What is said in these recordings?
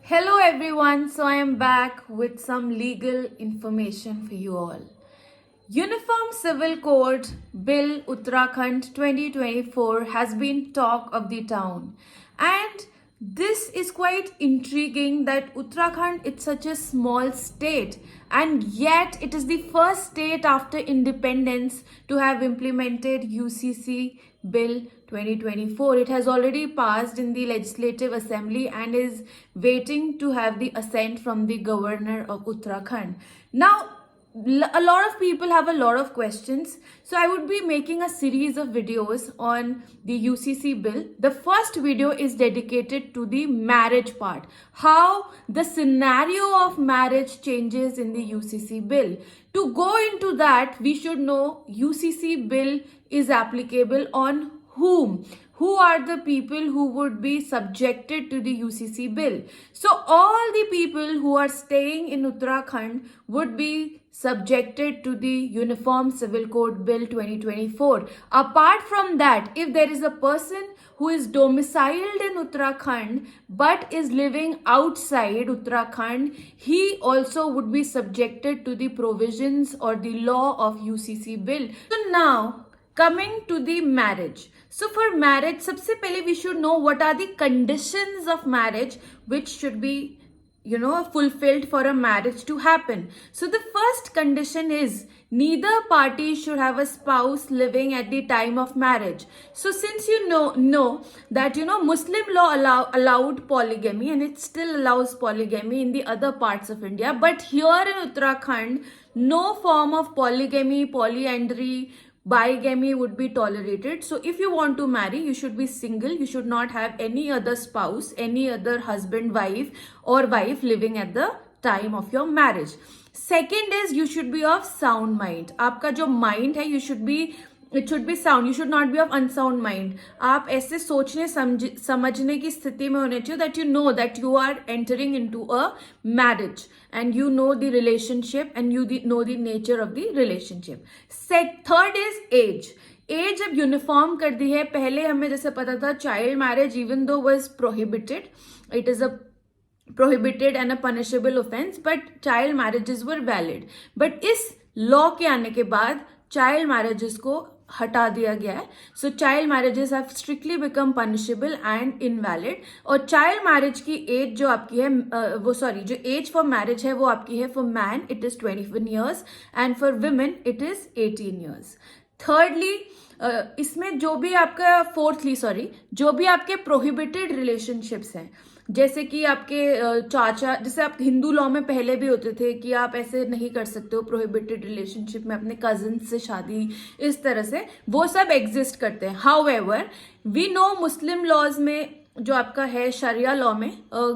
Hello everyone, so I am back with some legal information for you all. Uniform Civil Code Bill Uttarakhand 2024 has been talk of the town, and this is quite intriguing that Uttarakhand it's such a small state, and yet it is the first state after independence to have implemented UCC Bill 2024. It has already passed in the Legislative Assembly and is waiting to have the assent from the Governor of Uttarakhand. Now, a lot of people have a lot of questions, so I would be making a series of videos on the UCC bill. The first video is dedicated to the marriage part, how the scenario of marriage changes in the UCC bill. To go into that, we should know UCC bill is applicable on whom. Who are the people who would be subjected to the UCC bill? So all the people who are staying in Uttarakhand would be subjected to the Uniform Civil Code Bill 2024. Apart from that, if there is a person who is domiciled in Uttarakhand but is living outside Uttarakhand, he also would be subjected to the provisions or the law of UCC bill. So now, coming to the marriage. So for marriage, सबसे पहले we should know what are the conditions of marriage which should be fulfilled for a marriage to happen. So the first condition is neither party should have a spouse living at the time of marriage. So since you know that Muslim law allowed polygamy, and it still allows polygamy in the other parts of India, but here in Uttarakhand no form of polygamy, polyandry, bigamy would be tolerated. So if you want to marry, you should be single. You should not have any other spouse, any other husband, wife or wife living at the time of your marriage. Second is you should be of sound mind. आपका जो mind है, it should be sound. You should not be of unsound mind. आप ऐसे सोचने समझने की स्थिति में होने चाहिए that you know that you are entering into a marriage and you know the relationship and you know the nature of the relationship. Third is age. Age अब यूनिफॉर्म कर दी है. पहले हमें जैसे पता था child marriage even though was prohibited, it is a prohibited and a punishable offense, but child marriages were valid. But इस लॉ के आने के बाद चाइल्ड मैरिजेस को हटा दिया गया है. So child marriages have strictly become punishable and invalid. और चाइल्ड मैरिज की एज जो आपकी है जो एज फॉर मैरिज है वो आपकी है for man it is 21 years and for women it is 18 years. Thirdly इसमें जो भी आपके प्रोहिबिटेड रिलेशनशिप्स हैं, जैसे कि आपके चाचा, जैसे आप हिंदू लॉ में पहले भी होते थे कि आप ऐसे नहीं कर सकते हो प्रोहिबिटेड रिलेशनशिप में अपने कजिन से शादी, इस तरह से वो सब एग्जिस्ट करते हैं. However we know Muslim laws में जो आपका है शरिया लॉ में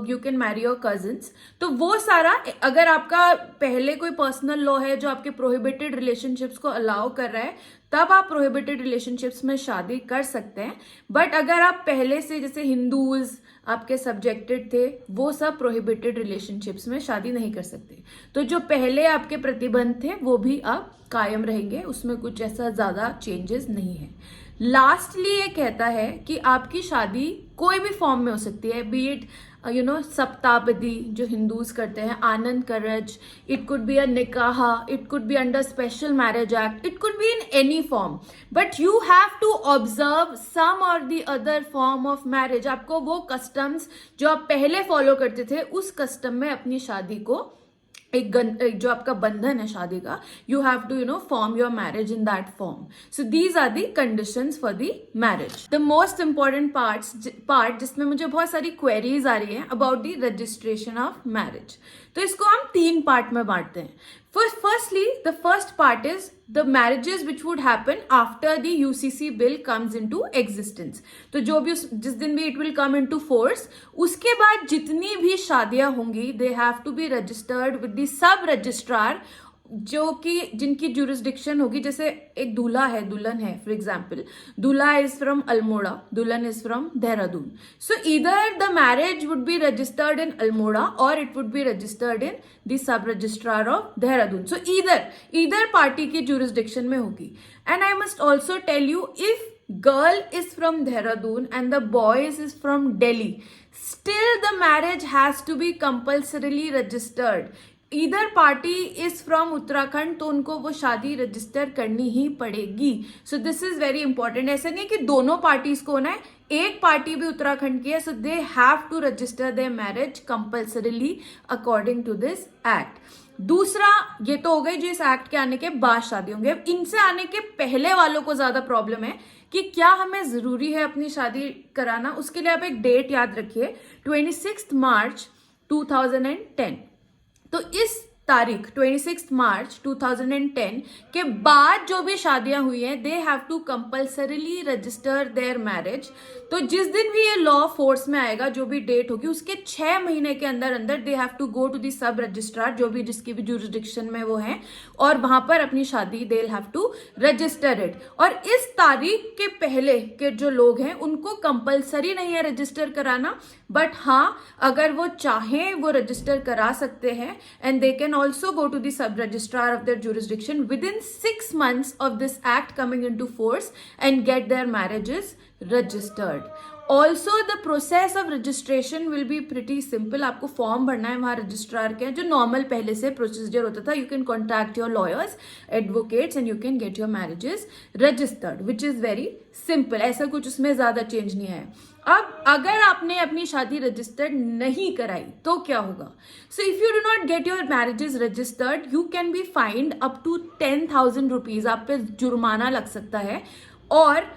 you can marry your cousins. तो वो सारा अगर आपका पहले कोई पर्सनल लॉ है जो आपके प्रोहिबिटेड रिलेशनशिप्स को अलाउ कर रहा है, तब आप प्रोहिबिटेड रिलेशनशिप्स में शादी कर सकते हैं. बट अगर आप पहले से जैसे हिंदूज आपके सब्जेक्टेड थे, वो सब प्रोहिबिटेड रिलेशनशिप्स में शादी नहीं कर सकते. तो जो पहले आपके प्रतिबंध थे वो भी आप कायम रहेंगे, उसमें कुछ ऐसा ज्यादा चेंजेस नहीं है. लास्टली ये कहता है कि आपकी शादी कोई भी फॉर्म में हो सकती है, बी इट सप्ताबदी जो हिंदूज करते हैं, आनंद करज, इट कुड बी अ निकाह, it could be under special marriage act, it could be in any form, but you have to observe some or the other form of marriage. आपको वो customs जो आप पहले follow करते थे उस custom में अपनी शादी को एक जो आपका बंधन है शादी का, you have to form your marriage in that form. So these are the conditions for the marriage. The most important part जिसमें मुझे बहुत सारी क्वेरीज आ रही हैं about the registration of marriage, तो इसको हम 3 पार्ट में बांटते हैं. Firstly, the first part is the marriages which would happen after the UCC bill comes into existence. तो जो भी जिस दिन भी it will come into force, उसके बाद जितनी भी शादियां होंगी they have to be registered with the sub registrar जो कि जिनकी जुरिस्डिक्शन होगी. जैसे एक दूल्हा है, दुल्हन है, फॉर एग्जाम्पल दूल्हा इज फ्रॉम अल्मोड़ा, दुल्हन is from Dehradun. So either the marriage would be registered in Almora or it would be registered in the sub registrar of Dehradun. So either party की जुरिस्डिक्शन में होगी. And I must also tell you, if girl is from Dehradun and the boys is from Delhi, still the marriage has to be compulsorily registered. इधर party is from Uttarakhand तो उनको वो शादी register करनी ही पड़ेगी. So this is very important. ऐसा नहीं कि दोनों पार्टीज को होना है, एक पार्टी भी उत्तराखंड की है, so they have to register their marriage compulsorily according to this act. दूसरा, ये तो हो गई जो इस एक्ट के आने के बाद शादी होंगे. इनसे आने के पहले वालों को ज्यादा प्रॉब्लम है कि क्या हमें जरूरी है अपनी शादी कराना. उसके लिए आप एक डेट याद रखिए, 26 मार्च 2010. तो इस तारीख 26 मार्च 2010 के बाद जो भी शादियां हुई हैं, they have to compulsorily register their marriage. तो जिस दिन भी ये लॉ फोर्स में आएगा, जो भी डेट होगी उसके 6 महीने के अंदर अंदर they have to go to the sub registrar, जो भी जिसकी भी जुरिस्डिक्शन में वो हैं, और वहां पर अपनी शादी they have to register it. और इस तारीख के पहले के जो लोग हैं उनको कंपल्सरी नहीं है रजिस्टर कराना, बट हाँ अगर वो चाहें वो रजिस्टर करा सकते हैं. And they can also go to the sub registrar of their jurisdiction within 6 months of this act coming into force and get their marriages registered. Also the process of registration will be pretty simple. आपको form भरना है वहां registrar के, जो normal पहले से procedure होता था. You can contact your lawyers, advocates and you can get your marriages registered, which is very simple. ऐसा कुछ उसमें ज्यादा चेंज नहीं है. अब अगर आपने अपनी शादी रजिस्टर्ड नहीं कराई तो क्या होगा. So if you do not get your marriages registered, you can be fined up to 10,000 rupees. आप पे जुर्माना लग सकता है. और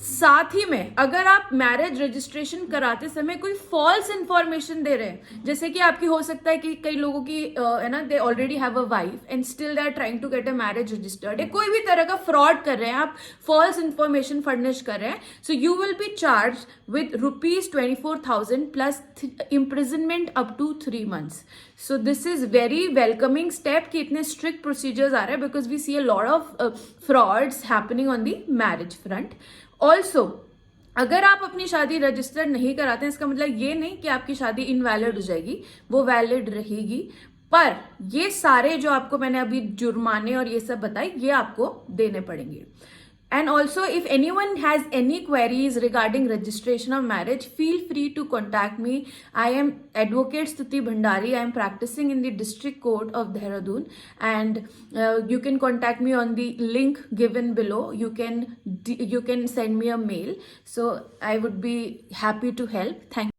साथ ही में अगर आप मैरिज रजिस्ट्रेशन कराते समय कोई फॉल्स इंफॉर्मेशन दे रहे हैं, जैसे कि आपकी हो सकता है कि कई लोगों की है ना, they already have a wife and still they are trying to get a marriage registered, या कोई भी तरह का फ्रॉड कर रहे हैं, आप फॉल्स इंफॉर्मेशन फर्निश कर रहे हैं, so you will be charge with ₹24,000 plus imprisonment up to 3 months. So this is very welcoming step कि इतने strict procedures आ रहे हैं, because we see a lot of frauds happening on the marriage front. Also अगर आप अपनी शादी register नहीं कराते हैं, इसका मतलब ये नहीं कि आपकी शादी इनवैलिड हो जाएगी, वो वैलिड रहेगी. पर ये सारे जो आपको मैंने अभी जुर्माने और ये सब बताए, ये आपको देने पड़ेंगे. And also, if anyone has any queries regarding registration of marriage, feel free to contact me. I am Advocate Stuti Bhandari. I am practicing in the District Court of Dehradun, and you can contact me on the link given below. You can send me a mail. So I would be happy to help. Thank you.